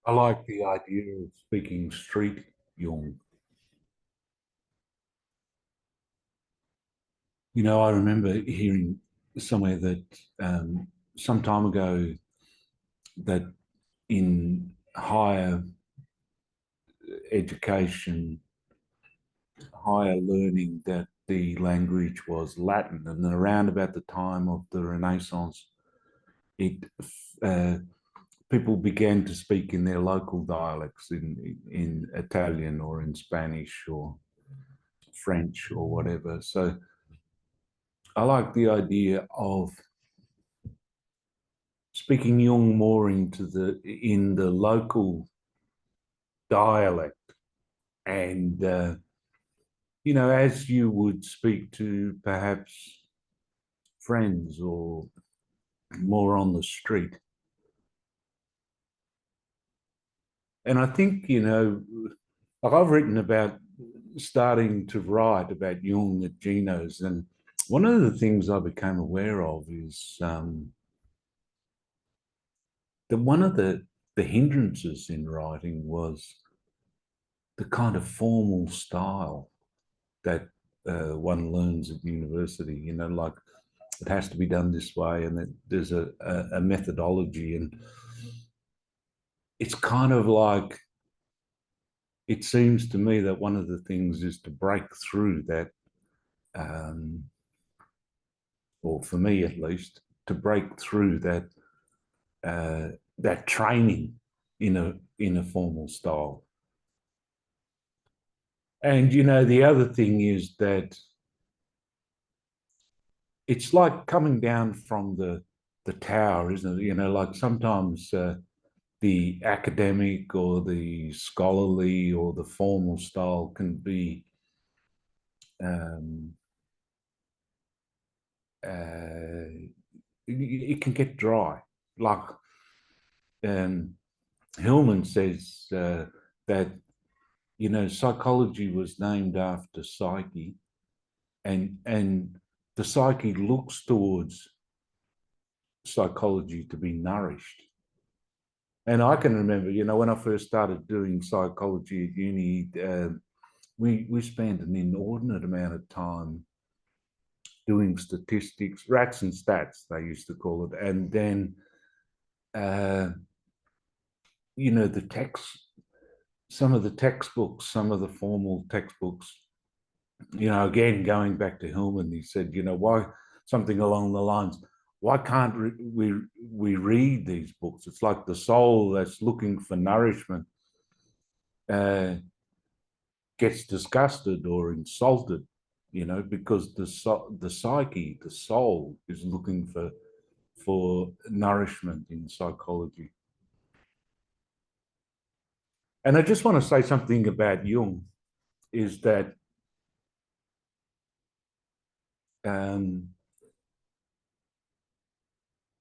I like the idea of speaking street Jung. I remember hearing somewhere that some time ago that in higher education, higher learning, that the language was Latin, and then around about the time of the Renaissance, it uh, people began to speak in their local dialects, in Italian or in Spanish or French or whatever. So I like the idea of speaking Jung more in the local dialect, and as you would speak to perhaps friends or more on the street. And I think like I've written about starting to write about Jung at Geno's, and one of the things I became aware of is that one of the hindrances in writing was the kind of formal style that one learns at university. Like it has to be done this way, and that there's a methodology, and it's kind of like it seems to me that one of the things is to break through that, um, or for me at least, to break through that training in a formal style. And the other thing is that it's like coming down from the tower, isn't it? Like sometimes the academic or the scholarly or the formal style can be um, it can get dry. Like Hillman says that psychology was named after psyche, and the psyche looks towards psychology to be nourished. And I can remember, when I first started doing psychology at uni, we spent an inordinate amount of time doing statistics, rats and stats, they used to call it. And then, uh, the text, some of the textbooks, some of the formal textbooks, again, going back to Hillman, he said, why, something along the lines, why can't we read these books? It's like the soul that's looking for nourishment uh, gets disgusted or insulted, because the psyche, the soul, is looking for nourishment in psychology. And I just want to say something about Jung, is that um,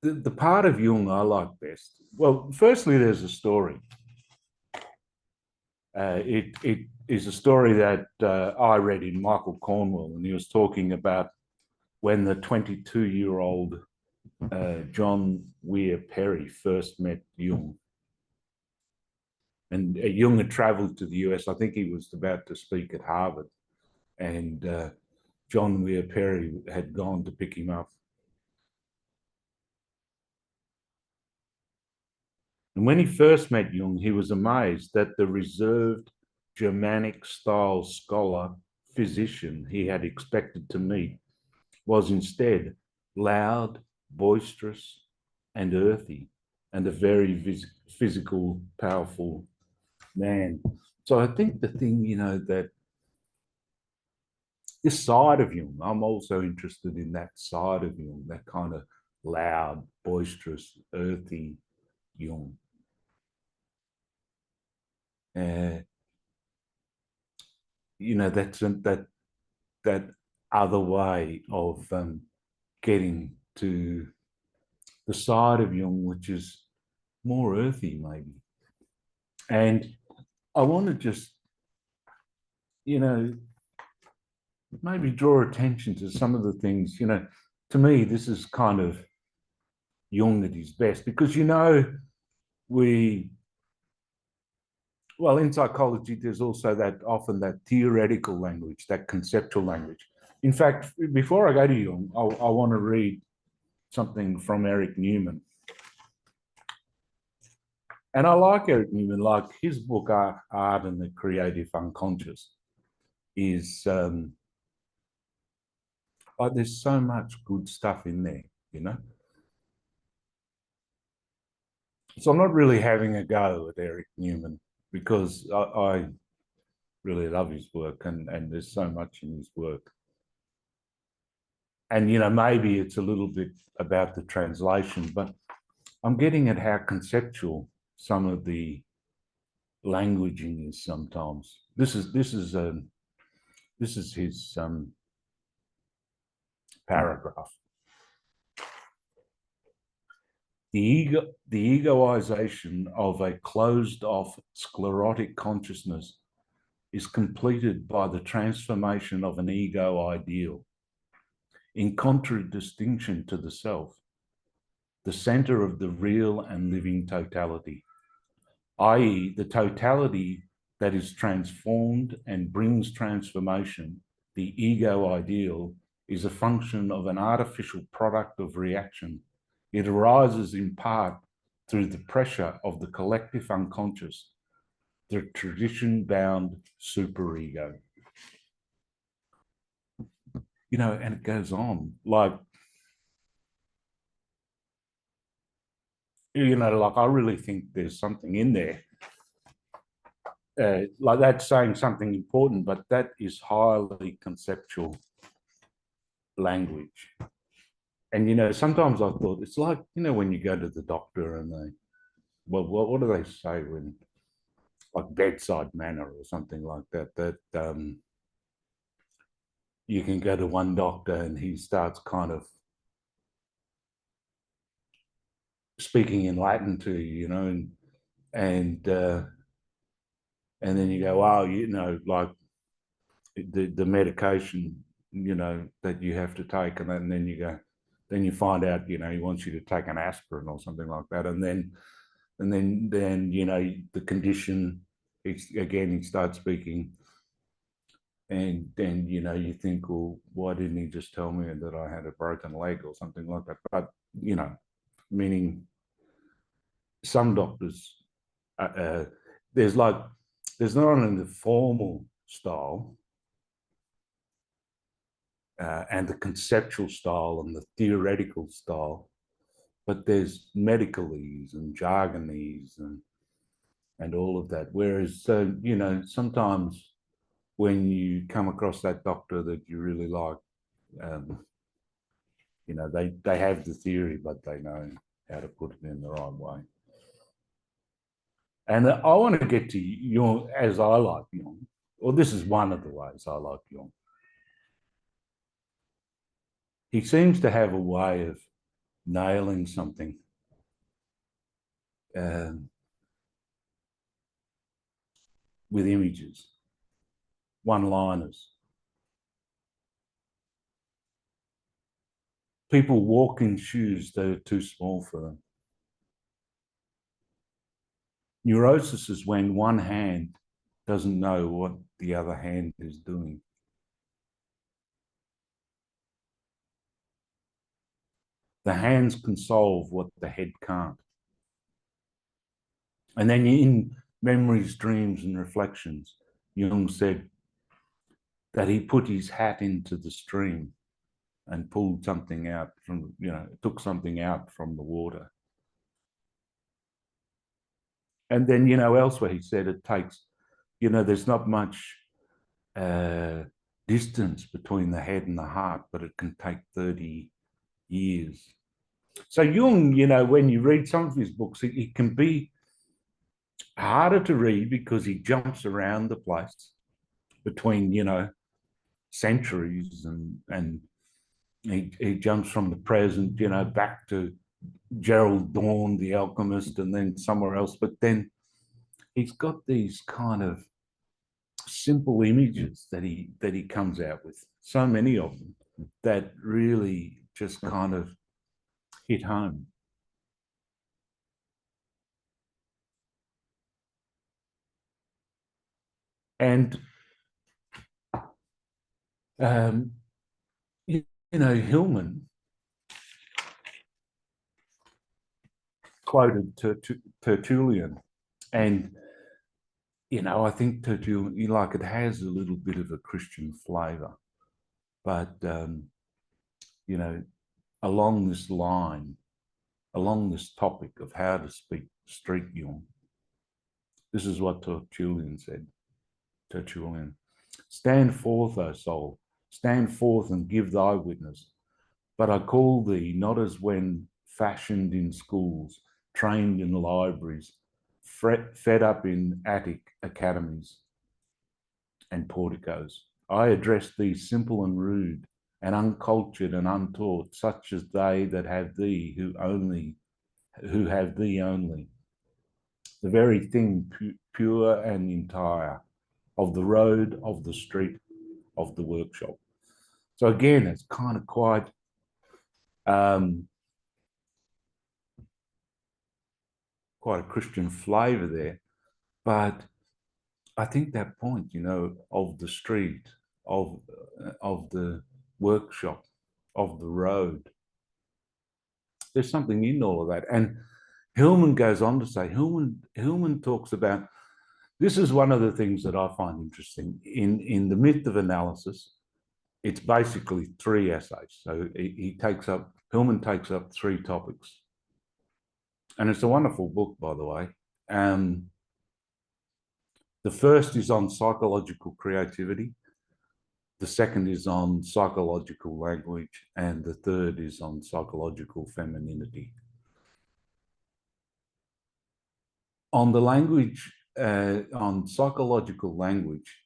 the part of Jung I like best. Well, firstly, there's a story. It is a story that I read in Michael Cornwell, and he was talking about when the 22-year-old John Weir Perry first met Jung. And Jung had traveled to the US. I think he was about to speak at Harvard, and John Weir Perry had gone to pick him up. And when he first met Jung, he was amazed that the reserved Germanic style scholar physician he had expected to meet was instead loud, boisterous, and earthy, and a very physical, powerful man. So I think the thing, that this side of Jung, I'm also interested in that side of Jung, that kind of loud, boisterous, earthy Jung. Uh, that other way of getting to the side of Jung, which is more earthy, maybe. And I want to just, you know, maybe draw attention to some of the things, to me, this is kind of Jung at his best, because, we well, in psychology, there's also that often that theoretical language, that conceptual language. In fact, before I go to Jung, I want to read something from Eric Newman. And I like Eric Newman, like his book, Art and the Creative Unconscious, is like there's so much good stuff in there, you know? So I'm not really having a go at Eric Newman because I really love his work and there's so much in his work. And, you know, maybe it's a little bit about the translation, but I'm getting at how conceptual some of the languaging is sometimes. This is his paragraph. The egoization of a closed-off sclerotic consciousness is completed by the transformation of an ego ideal. In contradistinction to the self, the center of the real and living totality, i.e., the totality that is transformed and brings transformation, the ego ideal, is a function of an artificial product of reaction. It arises in part through the pressure of the collective unconscious, the tradition-bound superego. You know, and it goes on, like, you know, like I really think there's something in there. Like that's saying something important, but that is highly conceptual language. And, you know, sometimes I thought it's like, you know, when you go to the doctor and they, well, what do they say when, like bedside manner or something like that, you can go to one doctor and he starts kind of speaking in Latin to you, you know, and, uh, and then you go, oh, you know, like the medication, you know, that you have to take, and then you go, then you find out, you know, he wants you to take an aspirin or something like that, and then you know the condition. He starts speaking, and then you know you think, well, why didn't he just tell me that I had a broken leg or something like that? But you know, meaning some doctors, uh, uh, there's like there's not only the formal style and the conceptual style and the theoretical style, but there's medicalese and jargonese and all of that. Whereas, you know, sometimes when you come across that doctor that you really like, um, you know, they have the theory, but they know how to put it in the right way. And I want to get to Jung as I like Jung. Well, this is one of the ways I like Jung. He seems to have a way of nailing something. Um, with images, one-liners. People walk in shoes that are too small for them. Neurosis is when one hand doesn't know what the other hand is doing. The hands can solve what the head can't. And then in Memories, Dreams, and Reflections, Jung said that he put his hat into the stream and pulled something out from, you know, took something out from the water. And then, you know, elsewhere he said it takes, you know, there's not much uh, distance between the head and the heart, but it can take 30 years. So Jung, you know, when you read some of his books, it can be harder to read because he jumps around the place between, you know, centuries and he jumps from the present, you know, back to Gerald Dawn, the alchemist, and then somewhere else. But then he's got these kind of simple images that he comes out with, so many of them that really just kind of hit home. And, um, you know, Hillman quoted Tertullian. And, you know, I think Tertullian, like, it has a little bit of a Christian flavour. But, you know, along this line, along this topic of how to speak street Jung, this is what Tertullian said. Tertullian, stand forth, O soul, stand forth and give thy witness. But I call thee not as when fashioned in schools, trained in libraries, fed up in Attic academies and porticos. I address thee simple and rude, and uncultured and untaught, such as they that have thee who have thee only. The very thing pure and entire, of the road, of the street, of the workshop. So again, it's kind of quite quite a Christian flavour there, but I think that point, you know, of the street, of the workshop, of the road, there's something in all of that. And Hillman goes on to say, Hillman talks about, this is one of the things that I find interesting in the myth of analysis. It's basically 3 essays. So Hillman takes up 3 topics. And it's a wonderful book, by the way. The first is on psychological creativity. The second is on psychological language. And the third is on psychological femininity. On the language, on psychological language,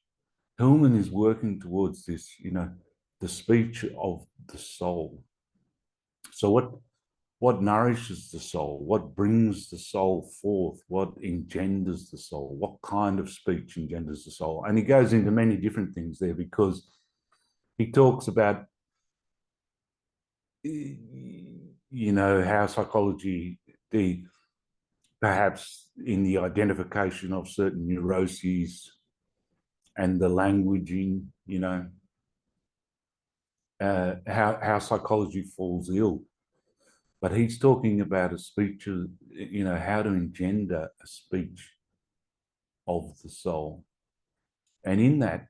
Hillman is working towards this, you know, the speech of the soul. So what nourishes the soul? What brings the soul forth? What engenders the soul? What kind of speech engenders the soul? And he goes into many different things there, because he talks about, you know, how psychology, perhaps in the identification of certain neuroses and the languaging, you know, how psychology falls ill. But he's talking about a speech, you know, how to engender a speech of the soul. And in that,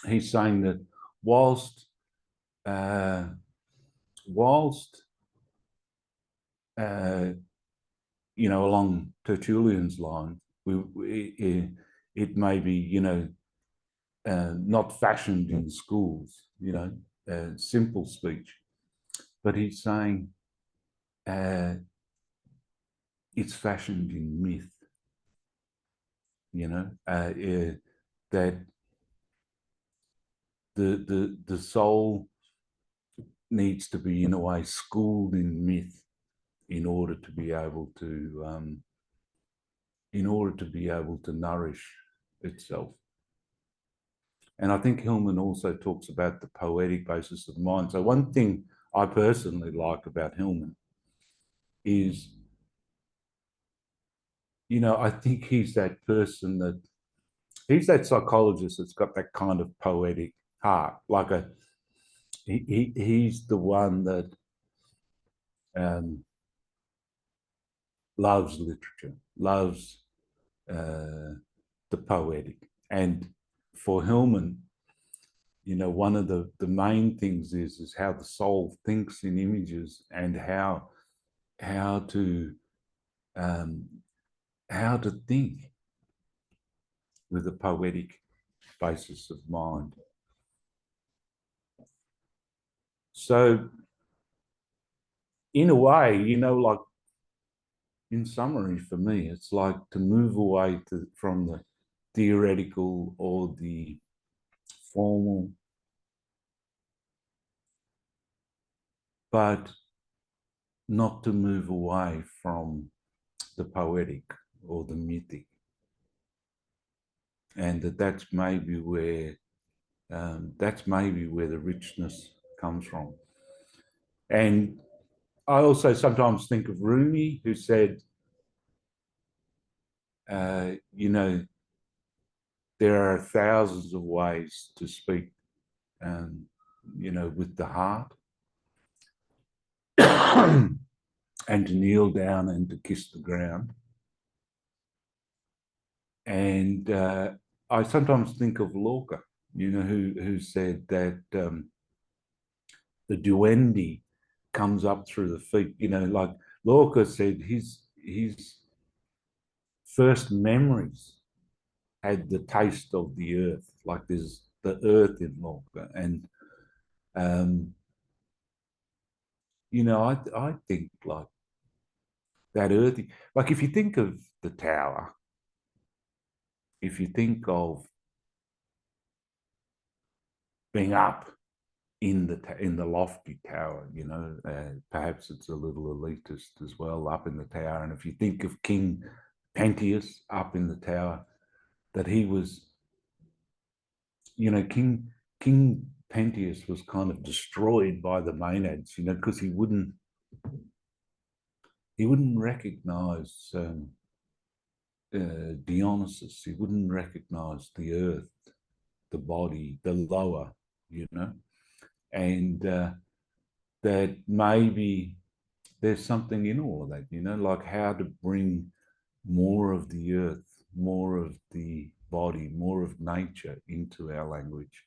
he's saying that whilst, whilst you know, along Tertullian's line, it may be, you know, not fashioned in schools, you know, simple speech. But he's saying it's fashioned in myth, you know, that the soul needs to be, in a way, schooled in myth in order to be able to nourish itself. And I think Hillman also talks about the poetic basis of mind. So one thing I personally like about Hillman is, you know, I think he's that psychologist that's got that kind of poetic heart. Like he's the one that loves literature, loves the poetic. And for Hillman, you know, one of the main things is how the soul thinks in images, and how to think with a poetic basis of mind. So in a way, you know, like, in summary, for me, it's like to move away from the theoretical or the formal, but not to move away from the poetic or the mythic. And that's maybe where the richness comes from. And I also sometimes think of Rumi, who said, you know, there are thousands of ways to speak, with the heart, and to kneel down and to kiss the ground. And I sometimes think of Lorca, who said that the duende comes up through the feet. Like Lorca said, his first memories had the taste of the earth. Like there's the earth in Lorca, and um, I think like that earthy. Like if you think of the tower, if you think of being up in the lofty tower, perhaps it's a little elitist as well, up in the tower. And if you think of King Pentheus up in the tower, that he was, King Pentheus was kind of destroyed by the Maenads, because he wouldn't recognize Dionysus. He wouldn't recognize the earth, the body, the lower, and that maybe there's something in all of that, like how to bring more of the earth, more of the body, more of nature into our language.